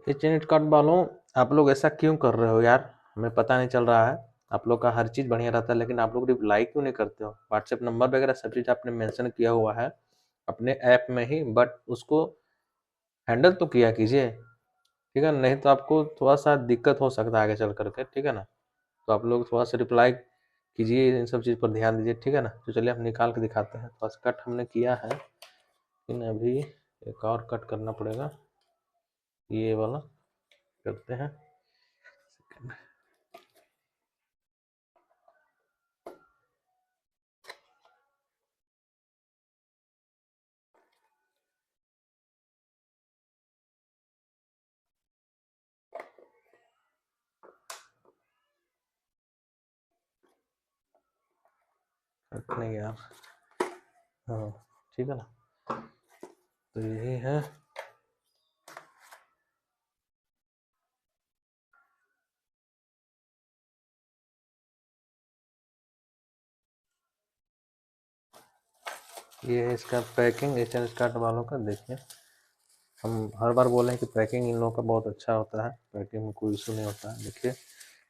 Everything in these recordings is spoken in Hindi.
इंटरनेट कार्ड वालों, आप लोग ऐसा क्यों कर रहे हो यार? हमें पता नहीं चल रहा है। आप लोग का हर चीज़ बढ़िया रहता है, लेकिन आप लोग रिप्लाई क्यों नहीं करते हो? व्हाट्सएप नंबर वगैरह सब चीज़ आपने मेंशन किया हुआ है अपने ऐप में ही, बट उसको हैंडल तो किया कीजिए, ठीक है? नहीं तो आपको थोड़ा सा दिक्कत हो सकता है आगे चल करके, ठीक है ना? तो आप लोग थोड़ा सा रिप्लाई कीजिए, इन सब चीज़ पर ध्यान दीजिए, ठीक है ना? तो चलिए हम निकाल के दिखाते हैं। थोड़ा सा कट हमने किया है, लेकिन अभी एक और कट करना पड़ेगा। ये वाला करते हैं। कट नहीं यार। हाँ, ठीक है ना? तो यही है। ये है इसका पैकिंग एच.एन. स्टार्ट वालों का। देखिए, हम हर बार बोले हैं कि पैकिंग इन लोगों का बहुत अच्छा होता है, पैकिंग में कोई इशू नहीं होता है। देखिए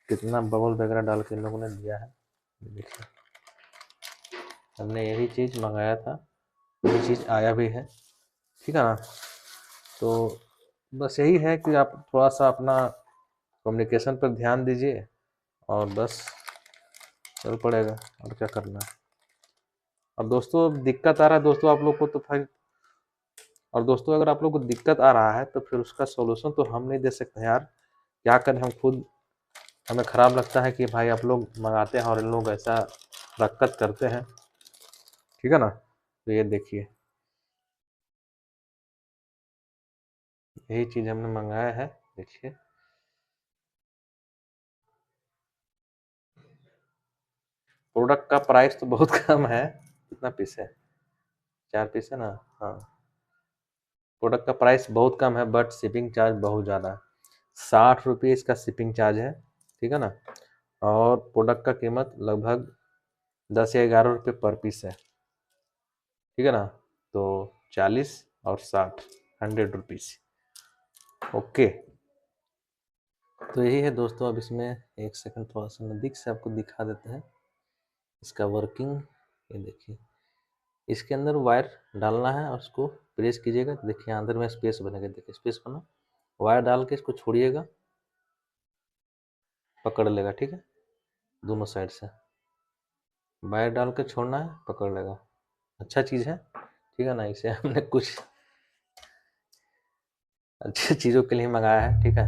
कितना बबल वगैरह डाल के इन लोगों ने दिया है। देखिए, हमने यही चीज़ मंगाया था, यही चीज़ आया भी है, ठीक है ना? तो बस यही है कि आप थोड़ा सा अपना कम्युनिकेशन पर ध्यान दीजिए और बस चल पड़ेगा, और क्या करना है। और दोस्तों, दिक्कत आ रहा है दोस्तों आप लोग को, तो फिर और दोस्तों अगर आप लोग को दिक्कत आ रहा है तो फिर उसका सॉल्यूशन तो हम नहीं दे सकते यार। क्या करें हम खुद, हमें खराब लगता है कि भाई आप लोग मंगाते हैं और इन लोग ऐसा हरकत करते हैं, ठीक है ना? तो ये देखिए, यही चीज़ हमने मंगाया है। देखिए, प्रोडक्ट का प्राइस तो बहुत कम है। कितना पीस है? 4 पीस है ना? हाँ, प्रोडक्ट का प्राइस बहुत कम है, बट शिपिंग चार्ज बहुत ज़्यादा है। 60 रुपये इसका शिपिंग चार्ज है, ठीक है ना? और प्रोडक्ट का कीमत लगभग 10 या 11 रुपये पर पीस है, ठीक है ना? तो 40 और 60, 100 रुपीज़। ओके, तो यही है दोस्तों। अब इसमें एक सेकंड थोड़ा सा नज़दीक से आपको दिखा देते हैं इसका वर्किंग। ये देखिए, इसके अंदर वायर डालना है और उसको प्रेस कीजिएगा। देखिए अंदर में स्पेस बनेगा, देखिए स्पेस बना। वायर डाल के इसको छोड़िएगा, पकड़ लेगा, ठीक है? दोनों साइड से वायर डाल के छोड़ना है, पकड़ लेगा। अच्छा चीज़ है, ठीक है ना? इसे हमने कुछ अच्छी चीज़ों के लिए मंगाया है, ठीक है?